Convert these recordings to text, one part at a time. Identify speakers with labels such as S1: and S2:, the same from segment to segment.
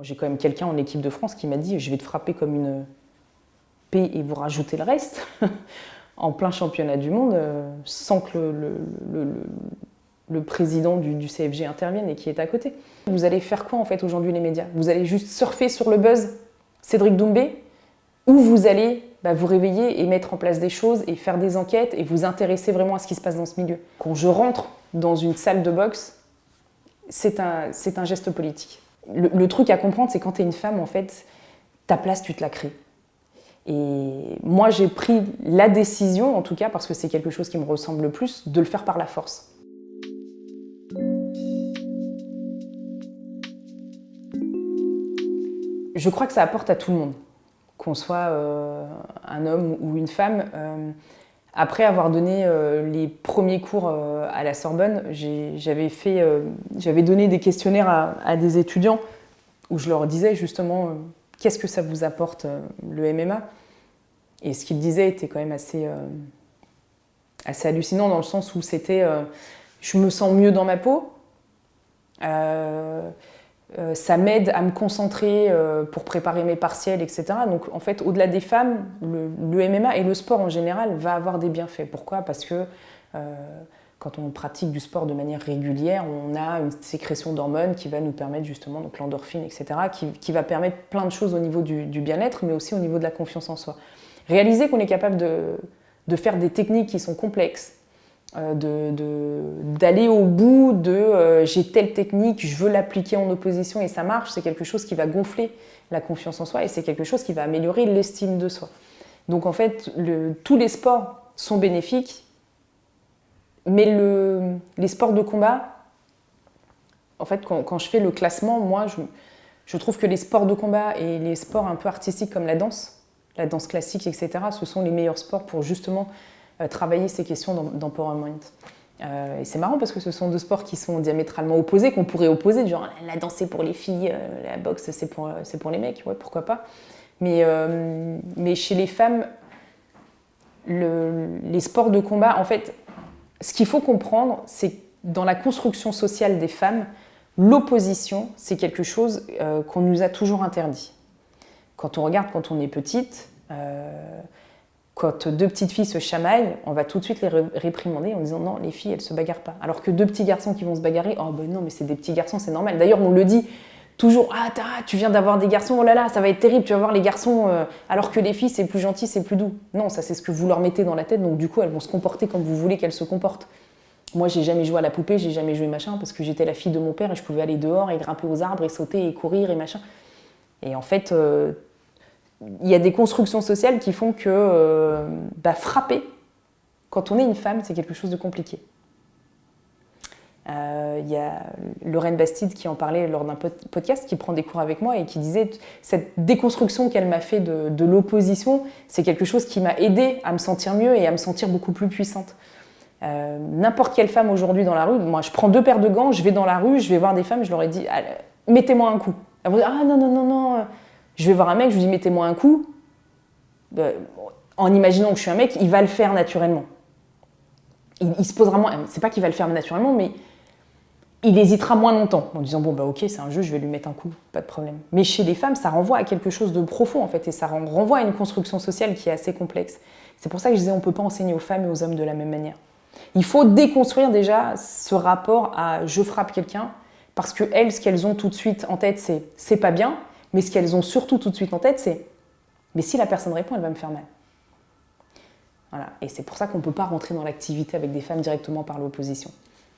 S1: J'ai quand même quelqu'un en équipe de France qui m'a dit « je vais te frapper comme une paix et vous rajoutez le reste » en plein championnat du monde, sans que le président du CFG intervienne et qui est à côté. Vous allez faire quoi en fait aujourd'hui les médias? Vous allez juste surfer sur le buzz Cédric Doumbé, ou vous allez vous réveiller et mettre en place des choses et faire des enquêtes et vous intéresser vraiment à ce qui se passe dans ce milieu. Quand je rentre dans une salle de boxe, c'est un geste politique. Le truc à comprendre, c'est quand tu es une femme, en fait, ta place, tu te la crées. Et moi, j'ai pris la décision, en tout cas, parce que c'est quelque chose qui me ressemble le plus, de le faire par la force. Je crois que ça apporte à tout le monde, qu'on soit un homme ou une femme. Après avoir donné les premiers cours à la Sorbonne, j'avais donné des questionnaires à des étudiants où je leur disais justement qu'est-ce que ça vous apporte le MMA. Et ce qu'ils disaient était quand même assez hallucinant dans le sens où c'était je me sens mieux dans ma peau, ça m'aide à me concentrer pour préparer mes partiels, etc. Donc en fait, au-delà des femmes, le MMA et le sport en général va avoir des bienfaits. Pourquoi? Parce que quand on pratique du sport de manière régulière, on a une sécrétion d'hormones qui va nous permettre justement, donc l'endorphine, etc., qui va permettre plein de choses au niveau du bien-être, mais aussi au niveau de la confiance en soi. Réaliser qu'on est capable de faire des techniques qui sont complexes, d'aller au bout de j'ai telle technique, je veux l'appliquer en opposition et ça marche, c'est quelque chose qui va gonfler la confiance en soi et c'est quelque chose qui va améliorer l'estime de soi. Donc en fait, tous les sports sont bénéfiques, mais les sports de combat, en fait, quand je fais le classement, moi, je trouve que les sports de combat et les sports un peu artistiques comme la danse classique, etc., ce sont les meilleurs sports pour justement travailler ces questions d'empowerment. Et c'est marrant parce que ce sont deux sports qui sont diamétralement opposés, qu'on pourrait opposer, genre la danse c'est pour les filles, la boxe c'est pour les mecs, ouais, pourquoi pas. Mais chez les femmes, les sports de combat, en fait, ce qu'il faut comprendre, c'est que dans la construction sociale des femmes, l'opposition, c'est quelque chose qu'on nous a toujours interdit. Quand on regarde quand on est petite, quand deux petites filles se chamaillent, on va tout de suite les réprimander en disant non, les filles elles se bagarrent pas. Alors que deux petits garçons qui vont se bagarrer, oh ben non mais c'est des petits garçons, c'est normal. D'ailleurs on le dit toujours, ah tu viens d'avoir des garçons, oh là là ça va être terrible, tu vas voir les garçons, alors que les filles c'est plus gentil, c'est plus doux. Non, ça c'est ce que vous leur mettez dans la tête, donc du coup elles vont se comporter comme vous voulez qu'elles se comportent. Moi j'ai jamais joué à la poupée, j'ai jamais joué machin parce que j'étais la fille de mon père et je pouvais aller dehors et grimper aux arbres et sauter et courir et machin. Et en fait il y a des constructions sociales qui font que frapper, quand on est une femme, c'est quelque chose de compliqué. Il y a Lorraine Bastide qui en parlait lors d'un podcast, qui prend des cours avec moi et qui disait cette déconstruction qu'elle m'a fait de l'opposition, c'est quelque chose qui m'a aidée à me sentir mieux et à me sentir beaucoup plus puissante. N'importe quelle femme aujourd'hui dans la rue, moi je prends 2 paires de gants, je vais dans la rue, je vais voir des femmes, je leur ai dit mettez-moi un coup. Elles vont dire ah non. Je vais voir un mec, je lui dis mettez-moi un coup. En imaginant que je suis un mec, il va le faire naturellement. Il se posera moins. C'est pas qu'il va le faire naturellement, mais il hésitera moins longtemps en disant bon ok c'est un jeu, je vais lui mettre un coup, pas de problème. Mais chez les femmes, ça renvoie à quelque chose de profond en fait, et ça renvoie à une construction sociale qui est assez complexe. C'est pour ça que je disais on peut pas enseigner aux femmes et aux hommes de la même manière. Il faut déconstruire déjà ce rapport à je frappe quelqu'un parce que elles, ce qu'elles ont tout de suite en tête, c'est pas bien. Mais ce qu'elles ont surtout tout de suite en tête, c'est mais si la personne répond, elle va me faire mal. Voilà. Et c'est pour ça qu'on ne peut pas rentrer dans l'activité avec des femmes directement par l'opposition.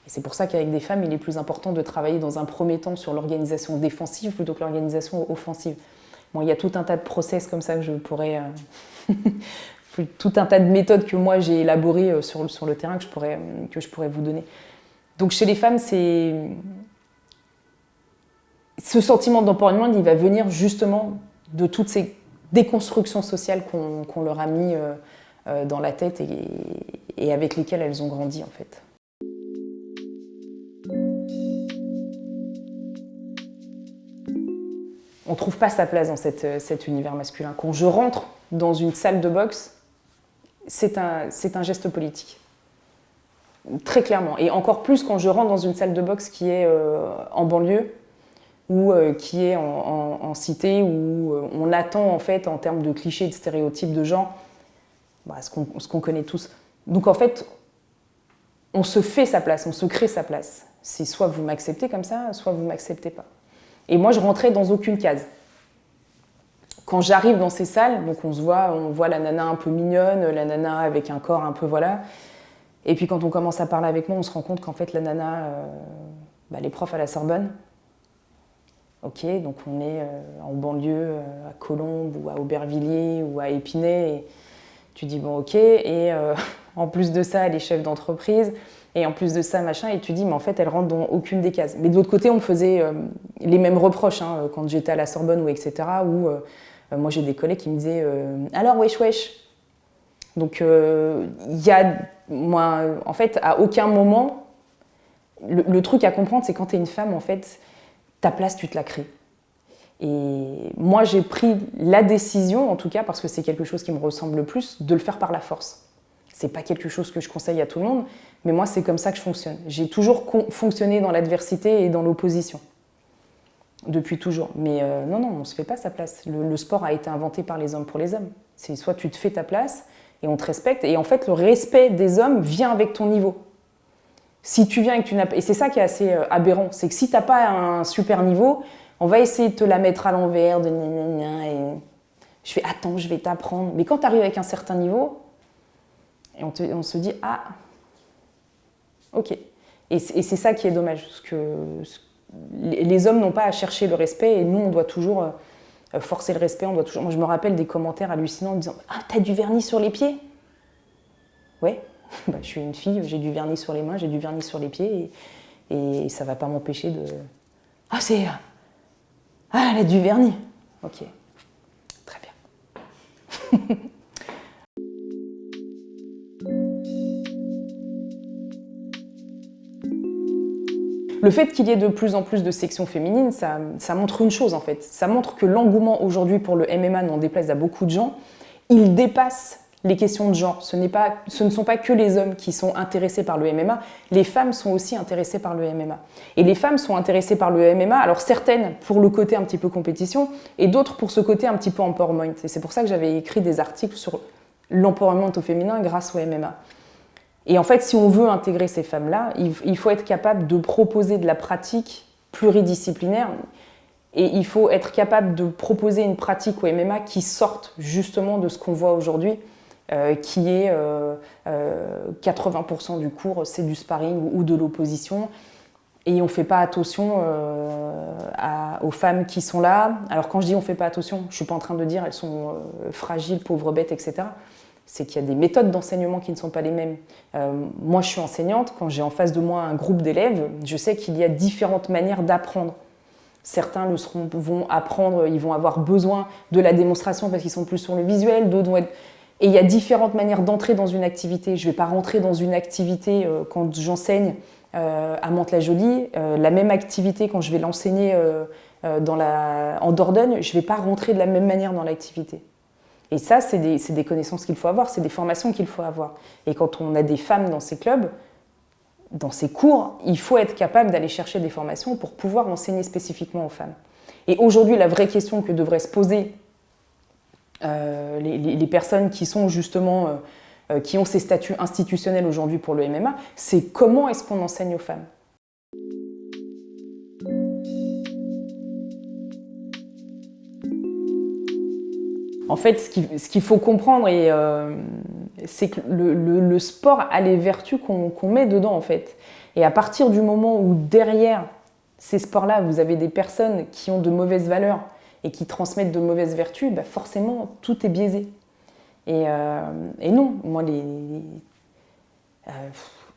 S1: Et c'est pour ça qu'avec des femmes, il est plus important de travailler dans un premier temps sur l'organisation défensive plutôt que l'organisation offensive. Bon, il y a tout un tas de process comme ça que je pourrais... tout un tas de méthodes que moi j'ai élaborées sur le terrain que je pourrais vous donner. Donc chez les femmes, c'est... Ce sentiment d'empowerment, il va venir justement de toutes ces déconstructions sociales qu'on leur a mis dans la tête et avec lesquelles elles ont grandi en fait. On ne trouve pas sa place dans cet univers masculin. Quand je rentre dans une salle de boxe, c'est un geste politique. Très clairement. Et encore plus quand je rentre dans une salle de boxe qui est en banlieue, ou qui est en cité, où on attend en fait en termes de clichés, de stéréotypes de genre, ce qu'on connaît tous. Donc en fait, on se fait sa place, on se crée sa place. C'est soit vous m'acceptez comme ça, soit vous m'acceptez pas. Et moi, je rentrais dans aucune case. Quand j'arrive dans ces salles, donc on voit la nana un peu mignonne, la nana avec un corps un peu voilà. Et puis quand on commence à parler avec moi, on se rend compte qu'en fait la nana, elle est prof à la Sorbonne. Ok, donc on est en banlieue, à Colombes ou à Aubervilliers ou à Épinay. Et tu dis bon ok, et en plus de ça, elle est chef d'entreprise. Et en plus de ça, machin, et tu dis, mais en fait, elle rentre dans aucune des cases. Mais de l'autre côté, on me faisait les mêmes reproches quand j'étais à la Sorbonne ou etc. Où moi, j'ai des collègues qui me disaient, alors wesh wesh. Donc, moi, en fait, à aucun moment, le truc à comprendre, c'est quand tu es une femme, en fait, ta place, tu te la crées. Et moi, j'ai pris la décision, en tout cas, parce que c'est quelque chose qui me ressemble le plus, de le faire par la force. C'est pas quelque chose que je conseille à tout le monde, mais moi, c'est comme ça que je fonctionne. J'ai toujours fonctionné dans l'adversité et dans l'opposition. Depuis toujours. Mais non, on ne se fait pas sa place. Le sport a été inventé par les hommes pour les hommes. C'est soit tu te fais ta place et on te respecte. Et en fait, le respect des hommes vient avec ton niveau. Si tu viens et que tu n'as pas... Et c'est ça qui est assez aberrant. C'est que si tu n'as pas un super niveau, on va essayer de te la mettre à l'envers, de gna. Et je fais, attends, je vais t'apprendre. Mais quand tu arrives avec un certain niveau, et on se dit, ah, ok. Et c'est ça qui est dommage. Parce que les hommes n'ont pas à chercher le respect et nous, on doit toujours forcer le respect. Moi, je me rappelle des commentaires hallucinants en disant, ah, t'as du vernis sur les pieds? Ouais, je suis une fille, j'ai du vernis sur les mains, j'ai du vernis sur les pieds et ça ne va pas m'empêcher de... Ah, elle a du vernis. Ok, très bien. Le fait qu'il y ait de plus en plus de sections féminines, ça montre une chose en fait. Ça montre que l'engouement aujourd'hui pour le MMA, n'en déplaise à beaucoup de gens, il dépasse les questions de genre. Ce ne sont pas que les hommes qui sont intéressés par le MMA, les femmes sont aussi intéressées par le MMA. Et les femmes sont intéressées par le MMA, alors certaines pour le côté un petit peu compétition, et d'autres pour ce côté un petit peu empowerment. Et c'est pour ça que j'avais écrit des articles sur l'empowerment au féminin grâce au MMA. Et en fait, si on veut intégrer ces femmes-là, il faut être capable de proposer de la pratique pluridisciplinaire et il faut être capable de proposer une pratique au MMA qui sorte justement de ce qu'on voit aujourd'hui, qui est 80% du cours, c'est du sparring ou de l'opposition. Et on ne fait pas attention aux femmes qui sont là. Alors quand je dis on ne fait pas attention, je ne suis pas en train de dire elles sont fragiles, pauvres bêtes, etc. C'est qu'il y a des méthodes d'enseignement qui ne sont pas les mêmes. Moi, je suis enseignante. Quand j'ai en face de moi un groupe d'élèves, je sais qu'il y a différentes manières d'apprendre. Certains vont apprendre, ils vont avoir besoin de la démonstration parce qu'ils sont plus sur le visuel, d'autres vont être... Et il y a différentes manières d'entrer dans une activité. Je ne vais pas rentrer dans une activité quand j'enseigne à Mantes-la-Jolie. La même activité, quand je vais l'enseigner en Dordogne, je ne vais pas rentrer de la même manière dans l'activité. Et ça, c'est des connaissances qu'il faut avoir, c'est des formations qu'il faut avoir. Et quand on a des femmes dans ces clubs, dans ces cours, il faut être capable d'aller chercher des formations pour pouvoir enseigner spécifiquement aux femmes. Et aujourd'hui, la vraie question que devraient se poser les personnes qui sont justement, qui ont ces statuts institutionnels aujourd'hui pour le MMA, c'est comment est-ce qu'on enseigne aux femmes ? En fait, ce qu'il faut comprendre, c'est que le sport a les vertus qu'on met dedans, en fait. Et à partir du moment où derrière ces sports-là, vous avez des personnes qui ont de mauvaises valeurs et qui transmettent de mauvaises vertus, bah forcément, tout est biaisé. Et non, moi,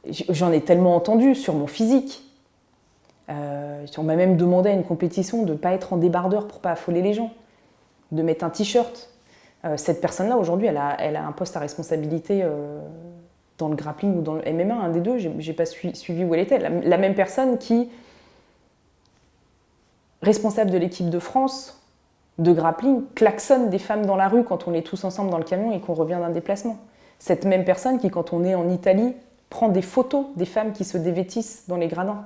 S1: j'en ai tellement entendu sur mon physique. On m'a même demandé à une compétition de ne pas être en débardeur pour ne pas affoler les gens, de mettre un t-shirt. Cette personne-là, aujourd'hui, elle a un poste à responsabilité dans le grappling ou dans le MMA, un des deux, j'ai pas suivi où elle était. La même personne qui, responsable de l'équipe de France de grappling, klaxonne des femmes dans la rue quand on est tous ensemble dans le camion et qu'on revient d'un déplacement. Cette même personne qui, quand on est en Italie, prend des photos des femmes qui se dévêtissent dans les gradins.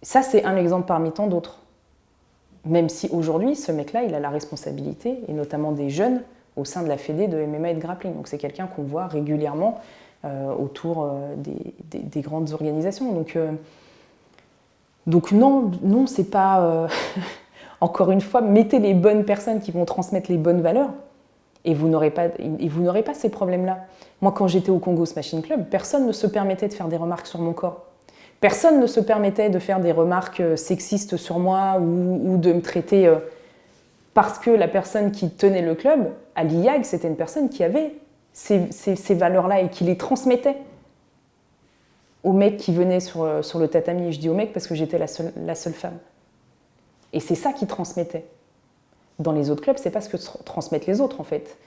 S1: Ça, c'est un exemple parmi tant d'autres. Même si aujourd'hui, ce mec-là, il a la responsabilité, et notamment des jeunes, au sein de la Fédé de MMA et de grappling. Donc c'est quelqu'un qu'on voit régulièrement autour des grandes organisations. Donc non, c'est pas... Encore une fois, mettez les bonnes personnes qui vont transmettre les bonnes valeurs, et vous n'aurez pas ces problèmes-là. Moi, quand j'étais au Congo Smashing Club, personne ne se permettait de faire des remarques sur mon corps. Personne ne se permettait de faire des remarques sexistes sur moi ou de me traiter parce que la personne qui tenait le club, à l'IAG, c'était une personne qui avait ces valeurs-là et qui les transmettait aux mecs qui venaient sur le tatami. Et je dis aux mecs parce que j'étais la seule femme. Et c'est ça qui transmettait. Dans les autres clubs, c'est pas ce que transmettent les autres en fait.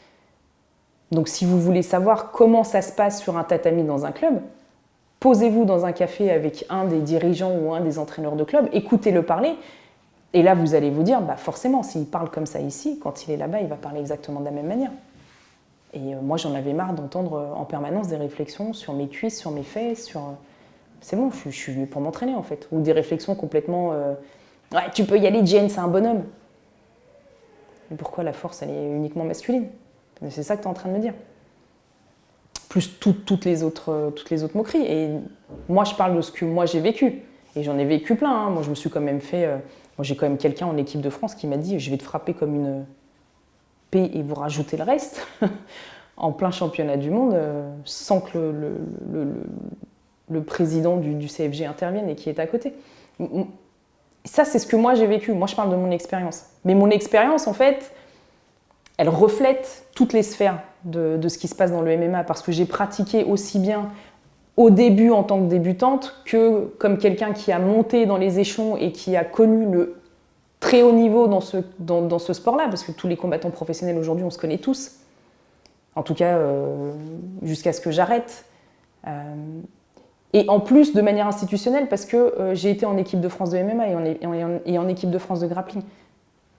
S1: Donc si vous voulez savoir comment ça se passe sur un tatami dans un club, posez-vous dans un café avec un des dirigeants ou un des entraîneurs de club, écoutez-le parler, et là vous allez vous dire, bah forcément, s'il parle comme ça ici, quand il est là-bas, il va parler exactement de la même manière. Et moi, j'en avais marre d'entendre en permanence des réflexions sur mes cuisses, sur mes fesses, sur... C'est bon, je suis venue pour m'entraîner en fait. Ou des réflexions complètement... Ouais, tu peux y aller, Jane, c'est un bonhomme. Mais pourquoi la force, elle est uniquement masculine? C'est ça que tu es en train de me dire. Plus toutes les autres moqueries. Et moi, je parle de ce que moi j'ai vécu. Et j'en ai vécu plein. Hein. Moi, je me suis quand même fait... moi, j'ai quand même quelqu'un en équipe de France qui m'a dit « Je vais te frapper comme une paix et vous rajoutez le reste » en plein championnat du monde, sans que le président du CFG intervienne et qui est à côté. Ça, c'est ce que moi j'ai vécu. Moi, je parle de mon expérience. Mais mon expérience, en fait, elle reflète toutes les sphères de ce qui se passe dans le MMA parce que j'ai pratiqué aussi bien au début en tant que débutante que comme quelqu'un qui a monté dans les échelons et qui a connu le très haut niveau dans ce sport-là, parce que tous les combattants professionnels aujourd'hui, on se connaît tous. En tout cas, jusqu'à ce que j'arrête. Et en plus, de manière institutionnelle, parce que j'ai été en équipe de France de MMA et en équipe de France de grappling.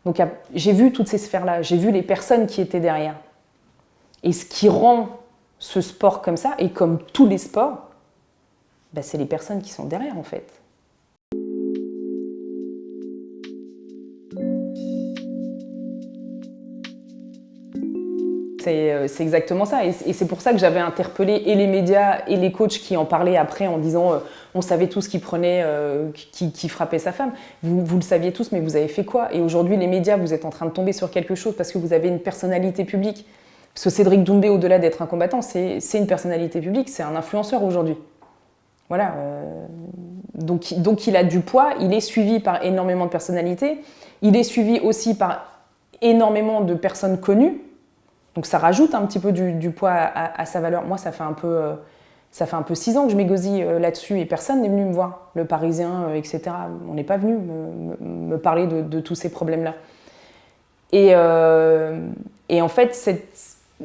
S1: Donc j'ai vu toutes ces sphères-là, j'ai vu les personnes qui étaient derrière. Et ce qui rend ce sport comme ça, et comme tous les sports, bah, c'est les personnes qui sont derrière en fait. C'est exactement ça. Et c'est pour ça que j'avais interpellé et les médias et les coachs qui en parlaient après en disant on savait tous qui prenait, qui frappait sa femme. Vous le saviez tous, mais vous avez fait quoi? Et aujourd'hui, les médias, vous êtes en train de tomber sur quelque chose parce que vous avez une personnalité publique. Parce que Cédric Doumbé, au-delà d'être un combattant, c'est une personnalité publique, c'est un influenceur aujourd'hui. Voilà. Donc il a du poids, il est suivi par énormément de personnalités, il est suivi aussi par énormément de personnes connues. Donc ça rajoute un petit peu du poids à sa valeur. Moi, ça fait un peu 6 ans que je m'égosille là-dessus et personne n'est venu me voir, le Parisien, etc. On n'est pas venu me parler de tous ces problèmes-là. Et en fait,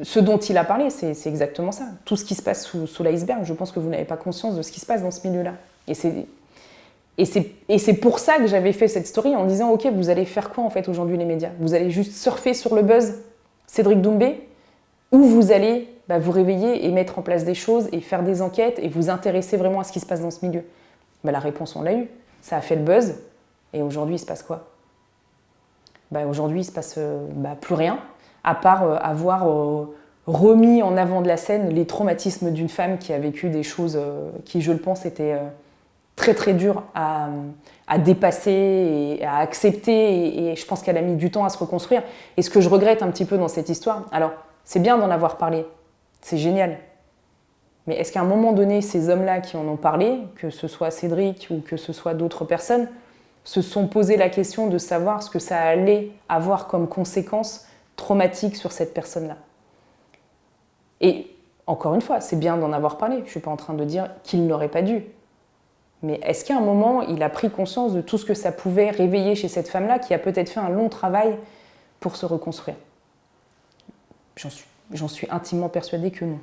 S1: ce dont il a parlé, c'est exactement ça. Tout ce qui se passe sous l'iceberg, je pense que vous n'avez pas conscience de ce qui se passe dans ce milieu-là. Et c'est pour ça que j'avais fait cette story en disant « Ok, vous allez faire quoi en fait aujourd'hui les médias? Vous allez juste surfer sur le buzz Cédric Doumbé, ou vous allez vous réveiller et mettre en place des choses et faire des enquêtes et vous intéresser vraiment à ce qui se passe dans ce milieu ?» La réponse, on l'a eue. Ça a fait le buzz. Et aujourd'hui, il se passe quoi? Aujourd'hui, il se passe plus rien, à part avoir remis en avant de la scène les traumatismes d'une femme qui a vécu des choses qui, je le pense, étaient très très dures à dépasser et à accepter, et je pense qu'elle a mis du temps à se reconstruire. Et ce que je regrette un petit peu dans cette histoire, alors c'est bien d'en avoir parlé, c'est génial, mais est-ce qu'à un moment donné, ces hommes-là qui en ont parlé, que ce soit Cédric ou que ce soit d'autres personnes, se sont posé la question de savoir ce que ça allait avoir comme conséquences traumatiques sur cette personne-là? Et encore une fois, c'est bien d'en avoir parlé, je ne suis pas en train de dire qu'il n'aurait pas dû. Mais est-ce qu'à un moment, il a pris conscience de tout ce que ça pouvait réveiller chez cette femme-là qui a peut-être fait un long travail pour se reconstruire? J'en suis intimement persuadée que non.